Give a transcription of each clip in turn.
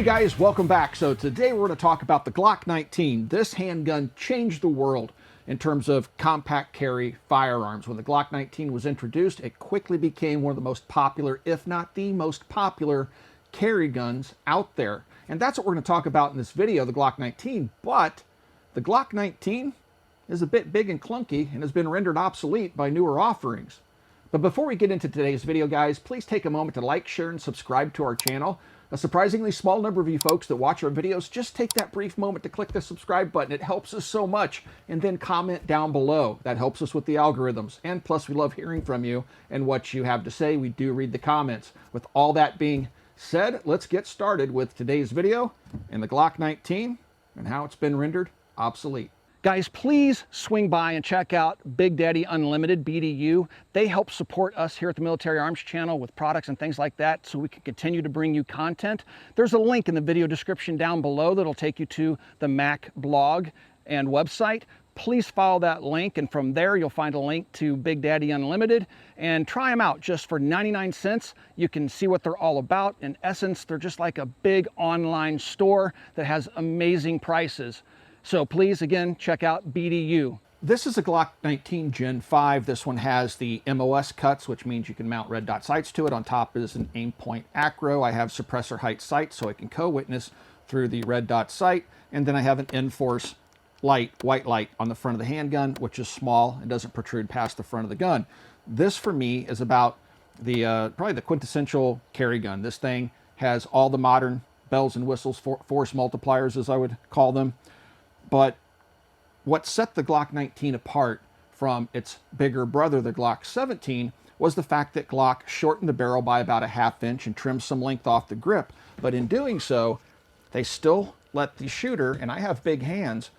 Hey guys, welcome back. So today we're going to talk about the Glock 19. This handgun changed the world in terms of compact carry firearms. When the Glock 19 was introduced, it quickly became one of the most popular, if not the most popular, carry guns out there. And that's what we're going to talk about in this video, the Glock 19. But the Glock 19 is a bit big and clunky and has been rendered obsolete by newer offerings. But before we get into today's video, guys, please take a moment to like, share, and subscribe to our channel. A surprisingly small number of you folks that watch our videos, just take that brief moment to click the subscribe button. It helps us so much. And then comment down below. That helps us with the algorithms. And plus, we love hearing from you and what you have to say. We do read the comments. With all that being said, let's get started with today's video and the Glock 19 and how it's been rendered obsolete. Guys, please swing by and check out Big Daddy Unlimited, BDU. They help support us here at the Military Arms Channel with products and things like that so we can continue to bring you content. There's a link in the video description down below that'll take you to the Mac blog and website. Please follow that link, and from there you'll find a link to Big Daddy Unlimited and try them out just for 99 cents. You can see what they're all about. In essence, they're just like a big online store that has amazing prices. So please, again, check out BDU. This is a Glock 19 Gen 5. This one has the MOS cuts, which means you can mount red dot sights to it. On top is an aim point acro. I have suppressor height sight, so I can co-witness through the red dot sight. And then I have an Enforce light, white light on the front of the handgun, which is small and doesn't protrude past the front of the gun. This, for me, is about the probably the quintessential carry gun. This thing has all the modern bells and whistles, force multipliers, as I would call them. But what set the Glock 19 apart from its bigger brother, the Glock 17, was the fact that Glock shortened the barrel by about a ½ inch and trimmed some length off the grip. But in doing so, they still let the shooter, and I have big hands,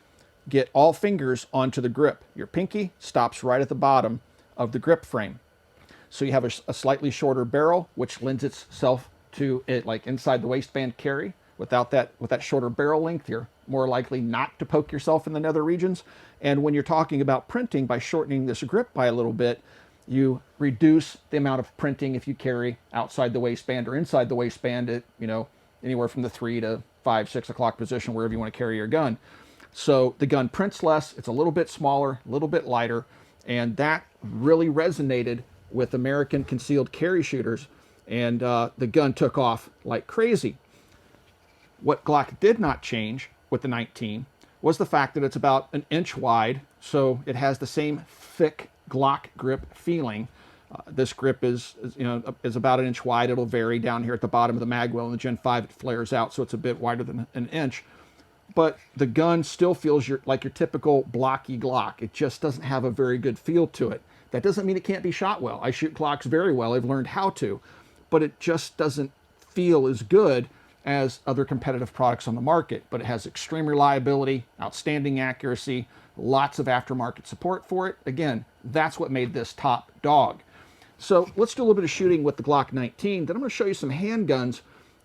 get all fingers onto the grip. Your pinky stops right at the bottom of the grip frame. So you have a slightly shorter barrel, which lends itself to it like inside the waistband carry. With that shorter barrel length, you're more likely not to poke yourself in the nether regions. And when you're talking about printing, by shortening this grip by a little bit, you reduce the amount of printing if you carry outside the waistband or inside the waistband at, anywhere from the 3 to 5, 6 o'clock position, wherever you want to carry your gun. So the gun prints less, it's a little bit smaller, a little bit lighter, and that really resonated with American concealed carry shooters, and the gun took off like crazy. What Glock did not change with the 19 was the fact that it's about an inch wide, so it has the same thick Glock grip feeling. This grip is about an inch wide. It'll vary down here at the bottom of the mag well. In the Gen 5, it flares out, so it's a bit wider than an inch. But the gun still feels like your typical blocky Glock. It just doesn't have a very good feel to it. That doesn't mean it can't be shot well. I shoot Glocks very well. I've learned how to. But it just doesn't feel as good as other competitive products on the market. But it has extreme reliability, outstanding accuracy, lots of aftermarket support for it. Again, that's what made this top dog. So let's do a little bit of shooting with the Glock 19. Then I'm going to show you some handguns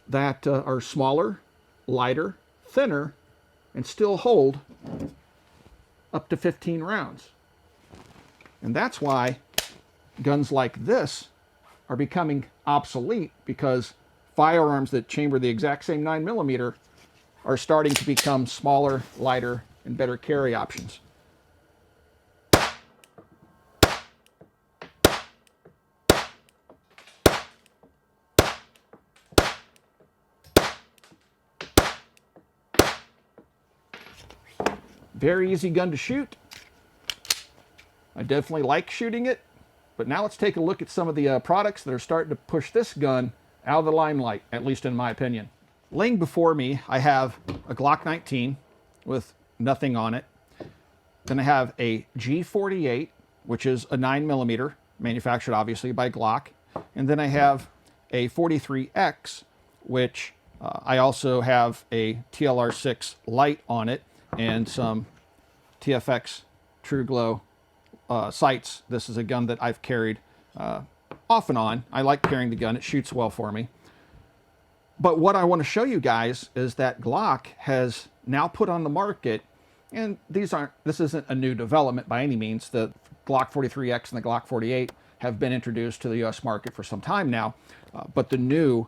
that are smaller, lighter, thinner, and still hold up to 15 rounds. And that's why guns like this are becoming obsolete, because firearms that chamber the exact same 9mm are starting to become smaller, lighter, and better carry options. Very easy gun to shoot. I definitely like shooting it. But now let's take a look at some of the products that are starting to push this gun out of the limelight, at least in my opinion. Laying before me, I have a Glock 19 with nothing on it. Then I have a G48, which is a 9mm, manufactured obviously by Glock. And then I have a 43X, which I also have a TLR6 light on it and some TFX True Glow sights. This is a gun that I've carried off and on. I like carrying the gun. It shoots well for me. But what I want to show you guys is that Glock has now put on the market, and this isn't a new development by any means. The Glock 43X and the Glock 48 have been introduced to the US market for some time now, but the new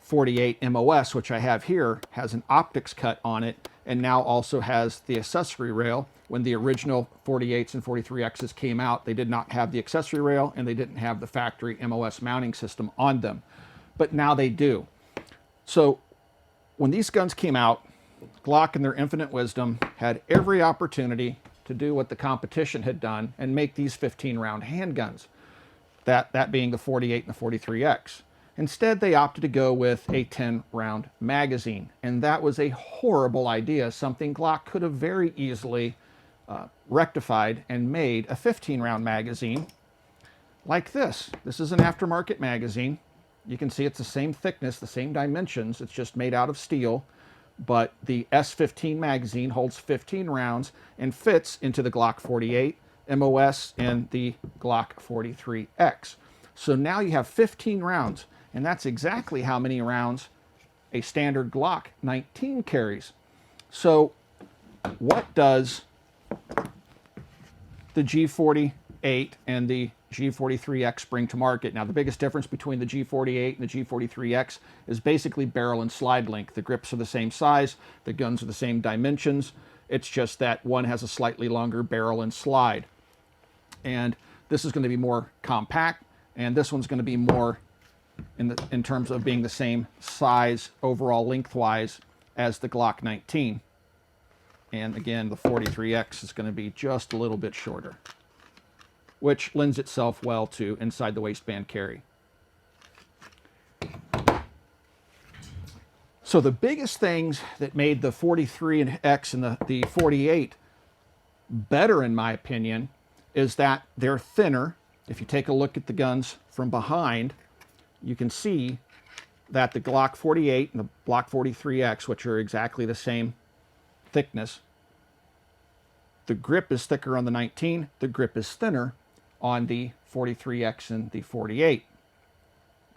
.48 MOS, which I have here, has an optics cut on it, and now also has the accessory rail. When the original 48s and 43Xs came out, they did not have the accessory rail, and they didn't have the factory MOS mounting system on them. But now they do. So when these guns came out, Glock in their infinite wisdom had every opportunity to do what the competition had done and make these 15-round handguns, that being the 48 and the 43X. Instead, they opted to go with a 10-round magazine, and that was a horrible idea, something Glock could have very easily rectified and made a 15-round magazine like this. This is an aftermarket magazine. You can see it's the same thickness, the same dimensions, it's just made out of steel, but the S15 magazine holds 15 rounds and fits into the Glock 48, MOS, and the Glock 43X. So now you have 15 rounds, and that's exactly how many rounds a standard Glock 19 carries. So what does the G48 and the G43X bring to market? Now, the biggest difference between the G48 and the G43X is basically barrel and slide length. The grips are the same size, the guns are the same dimensions. It's just that one has a slightly longer barrel and slide. And this is going to be more compact, and this one's going to be more in terms of being the same size overall lengthwise as the Glock 19. And again, the 43X is going to be just a little bit shorter, which lends itself well to inside the waistband carry. So the biggest things that made the 43X and the 48 better, in my opinion, is that they're thinner. If you take a look at the guns from behind, you can see that the Glock 48 and the Glock 43X, which are exactly the same thickness, the grip is thicker on the 19, the grip is thinner on the 43X and the 48.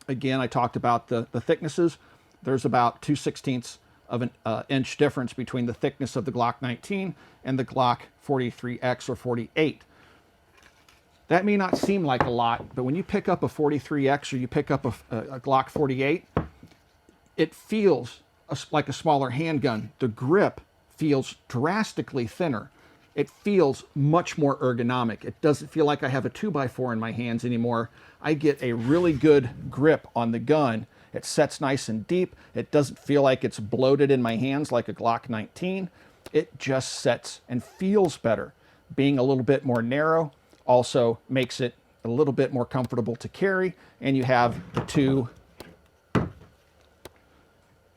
Again, I talked about the thicknesses. There's about 2/16 of an inch difference between the thickness of the Glock 19 and the Glock 43X or 48. That may not seem like a lot, but when you pick up a 43X or you pick up a Glock 48, it feels like a smaller handgun. The grip feels drastically thinner. It feels much more ergonomic. It doesn't feel like I have a 2x4 in my hands anymore. I get a really good grip on the gun. It sets nice and deep. It doesn't feel like it's bloated in my hands like a Glock 19. It just sets and feels better. Being a little bit more narrow also makes it a little bit more comfortable to carry, and you have the two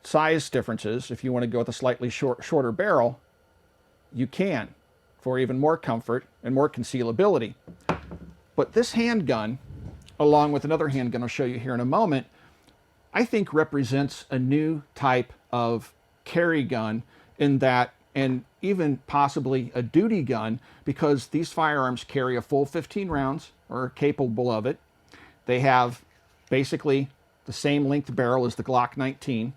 size differences. If you want to go with a slightly shorter barrel, you can, for even more comfort and more concealability. But this handgun, along with another handgun I'll show you here in a moment, I think represents a new type of carry gun in that, and even possibly a duty gun, because these firearms carry a full 15 rounds, or are capable of it. They have basically the same length barrel as the Glock 19,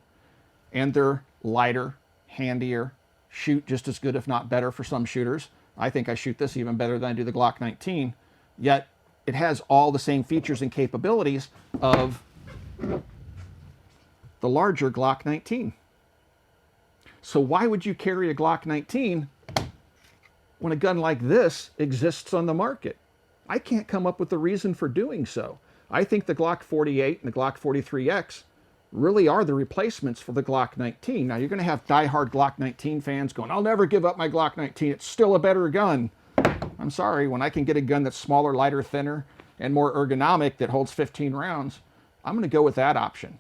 and they're lighter, handier, shoot just as good, if not better, for some shooters. I think I shoot this even better than I do the Glock 19, yet it has all the same features and capabilities of the larger Glock 19. So why would you carry a Glock 19 when a gun like this exists on the market? I can't come up with a reason for doing so. I think the Glock 48 and the Glock 43X really are the replacements for the Glock 19. Now, you're going to have diehard Glock 19 fans going, I'll never give up my Glock 19. It's still a better gun. I'm sorry, when I can get a gun that's smaller, lighter, thinner, and more ergonomic that holds 15 rounds, I'm going to go with that option.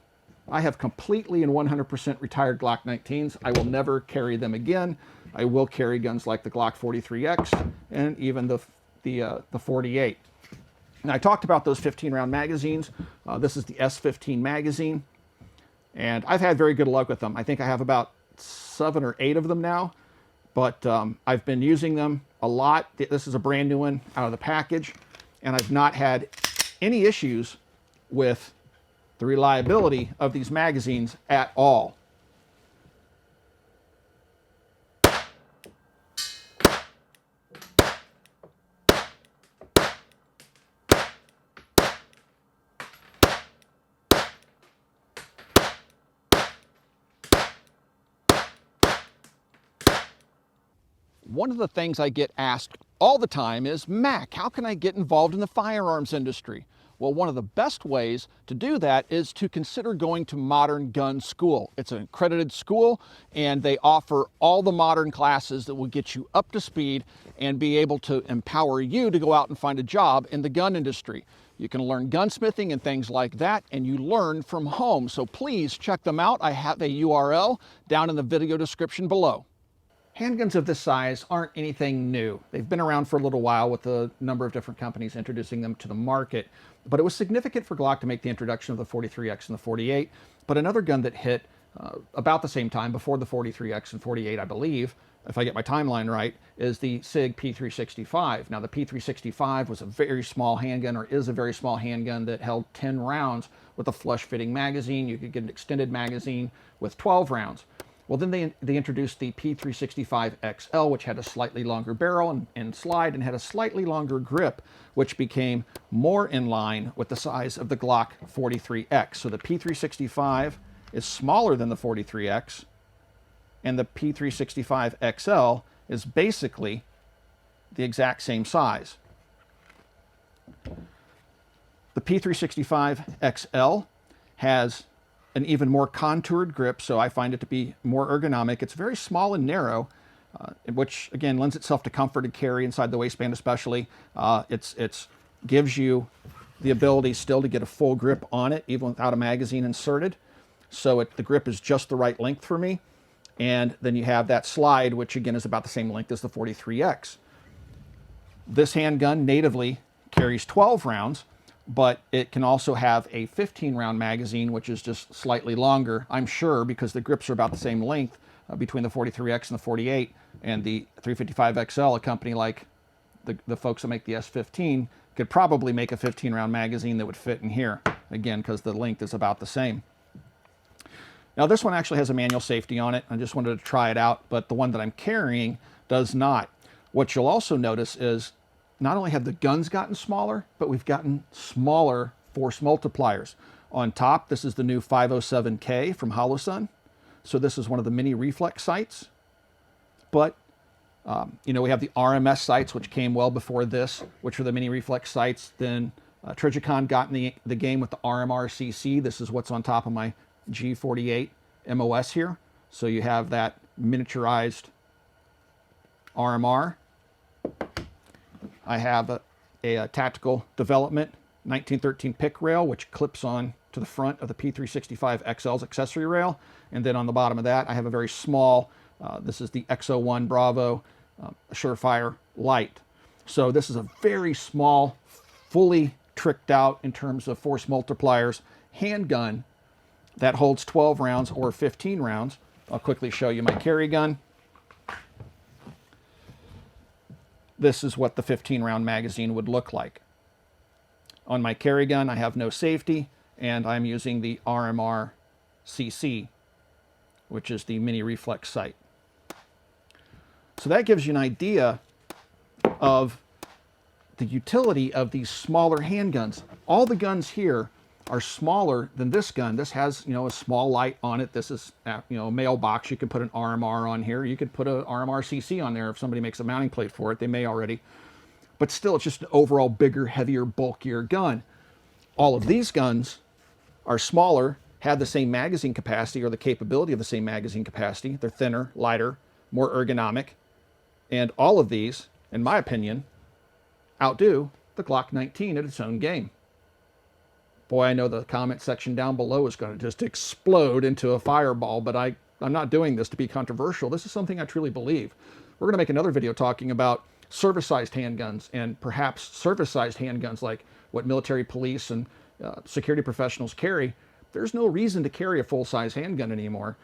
I have completely and 100% retired Glock 19s. I will never carry them again. I will carry guns like the Glock 43X and even the 48. Now, I talked about those 15-round magazines. This is the S15 magazine, and I've had very good luck with them. I think I have about 7 or 8 of them now, but I've been using them a lot. This is a brand new one out of the package, and I've not had any issues with the reliability of these magazines at all. One of the things I get asked all the time is, Mac, how can I get involved in the firearms industry? Well, one of the best ways to do that is to consider going to Modern Gun School. It's an accredited school, and they offer all the modern classes that will get you up to speed and be able to empower you to go out and find a job in the gun industry. You can learn gunsmithing and things like that, and you learn from home. So please check them out. I have a URL down in the video description below. Handguns of this size aren't anything new. They've been around for a little while with a number of different companies introducing them to the market, but it was significant for Glock to make the introduction of the 43X and the 48. But another gun that hit about the same time, before the 43X and 48, I believe, if I get my timeline right, is the Sig P365. Now, the P365 was a very small handgun, or is a very small handgun, that held 10 rounds with a flush-fitting magazine. You could get an extended magazine with 12 rounds. Well, then they introduced the P365 XL, which had a slightly longer barrel and slide, and had a slightly longer grip, which became more in line with the size of the Glock 43X. So the P365 is smaller than the 43X, and the P365 XL is basically the exact same size. The P365 XL has an even more contoured grip, so I find it to be more ergonomic. It's very small and narrow, which again lends itself to comfort and carry inside the waistband especially. It gives you the ability still to get a full grip on it even without a magazine inserted. So the grip is just the right length for me. And then you have that slide, which again is about the same length as the 43X. This handgun natively carries 12 rounds, but it can also have a 15-round magazine, which is just slightly longer, I'm sure, because the grips are about the same length between the 43X and the 48, and the 355 XL, a company like the folks that make the S15, could probably make a 15-round magazine that would fit in here, again, because the length is about the same. Now, this one actually has a manual safety on it. I just wanted to try it out, but the one that I'm carrying does not. What you'll also notice is not only have the guns gotten smaller, but we've gotten smaller force multipliers. On top, this is the new 507K from Holosun. So this is one of the mini reflex sights. But, you know, we have the RMS sights, which came well before this, which are the mini reflex sights. Then Trijicon got in the game with the RMR-CC. This is what's on top of my G48 MOS here. So you have that miniaturized RMR. I have a tactical development 1913 pick rail, which clips on to the front of the P365 XL's accessory rail. And then on the bottom of that, I have a very small, this is the X01 Bravo Surefire Light. So this is a very small, fully tricked out in terms of force multipliers handgun that holds 12 rounds or 15 rounds. I'll quickly show you my carry gun. This is what the 15-round magazine would look like. On my carry gun, I have no safety, and I'm using the RMR-CC, which is the mini reflex sight. So that gives you an idea of the utility of these smaller handguns. All the guns here are smaller than this gun. This has, you know, a small light on it. This is, you know, a mailbox. You can put an RMR on here. You could put a RMR-CC on there if somebody makes a mounting plate for it. They may already. But still, it's just an overall bigger, heavier, bulkier gun. All of these guns are smaller, have the same magazine capacity or the capability of the same magazine capacity. They're thinner, lighter, more ergonomic. And all of these, in my opinion, outdo the Glock 19 at its own game. Boy, I know the comment section down below is going to just explode into a fireball, but I'm not doing this to be controversial. This is something I truly believe. We're going to make another video talking about service-sized handguns, and perhaps service-sized handguns like what military, police, and security professionals carry. There's no reason to carry a full-size handgun anymore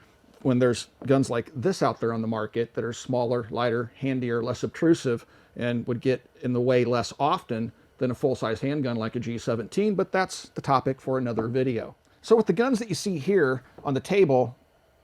when there's guns like this out there on the market that are smaller, lighter, handier, less obtrusive, and would get in the way less often than a full-size handgun like a G17, but that's the topic for another video. So with the guns that you see here on the table,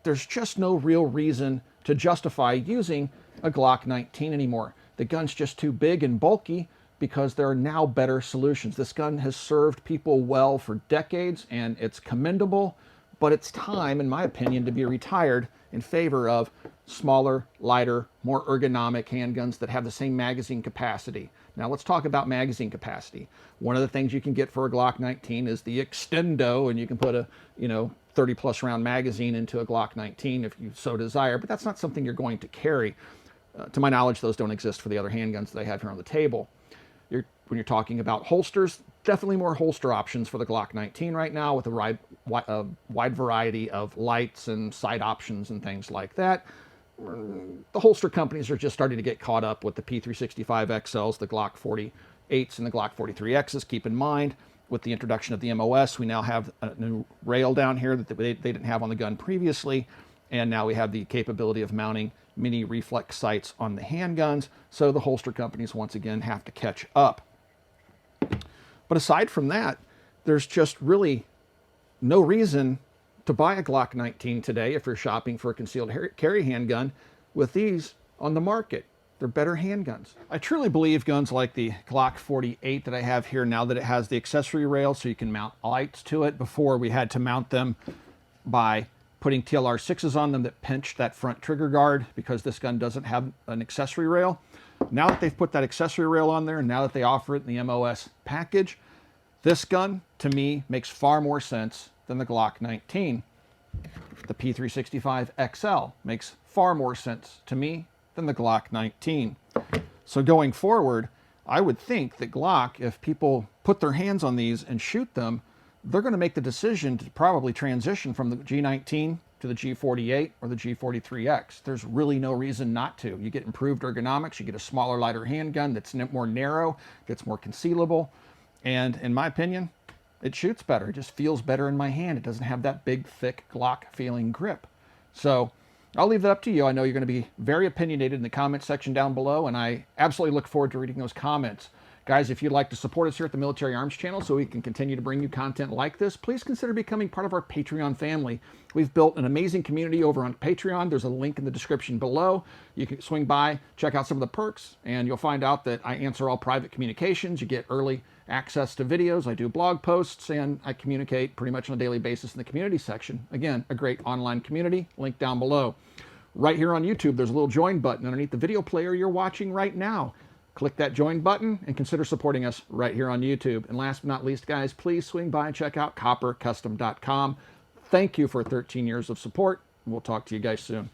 there's just no real reason to justify using a Glock 19 anymore. The gun's just too big and bulky because there are now better solutions. This gun has served people well for decades, and it's commendable, but it's time, in my opinion, to be retired in favor of smaller, lighter, more ergonomic handguns that have the same magazine capacity. Now let's talk about magazine capacity. One of the things you can get for a Glock 19 is the extendo, and you can put a 30 plus round magazine into a Glock 19 if you so desire, but that's not something you're going to carry. To my knowledge, those don't exist for the other handguns that I have here on the table. When you're talking about holsters, definitely more holster options for the Glock 19 right now, with a wide variety of lights and sight options and things like that. The holster companies are just starting to get caught up with the P365 XLs, the Glock 48s, and the Glock 43Xs. Keep in mind, with the introduction of the MOS, we now have a new rail down here that they didn't have on the gun previously, and now we have the capability of mounting mini reflex sights on the handguns, so the holster companies once again have to catch up. But aside from that, there's just really no reason to buy a Glock 19 today if you're shopping for a concealed carry handgun with these on the market. They're better handguns. I truly believe guns like the Glock 48 that I have here, now that it has the accessory rail so you can mount lights to it, before we had to mount them by putting TLR 6s on them that pinched that front trigger guard because this gun doesn't have an accessory rail. Now that they've put that accessory rail on there, and now that they offer it in the MOS package, this gun, to me, makes far more sense than the Glock 19. The P365 XL makes far more sense to me than the Glock 19. So going forward, I would think that Glock, if people put their hands on these and shoot them, they're going to make the decision to probably transition from the G19 to the G48 or the G43X. There's really no reason not to. You get improved ergonomics, you get a smaller, lighter handgun that's more narrow, gets more concealable, and in my opinion, it shoots better. It just feels better in my hand. It doesn't have that big, thick Glock feeling grip. So I'll leave that up to you. I know you're going to be very opinionated in the comment section down below, and I absolutely look forward to reading those comments. Guys, if you'd like to support us here at the Military Arms Channel so we can continue to bring you content like this, please consider becoming part of our Patreon family. We've built an amazing community over on Patreon. There's a link in the description below. You can swing by, check out some of the perks, and you'll find out that I answer all private communications. You get early access to videos. I do blog posts, and I communicate pretty much on a daily basis in the community section. Again, a great online community. Link down below. Right here on YouTube, there's a little join button underneath the video player you're watching right now. Click that join button and consider supporting us right here on YouTube. And last but not least, guys, please swing by and check out coppercustom.com. Thank you for 13 years of support. We'll talk to you guys soon.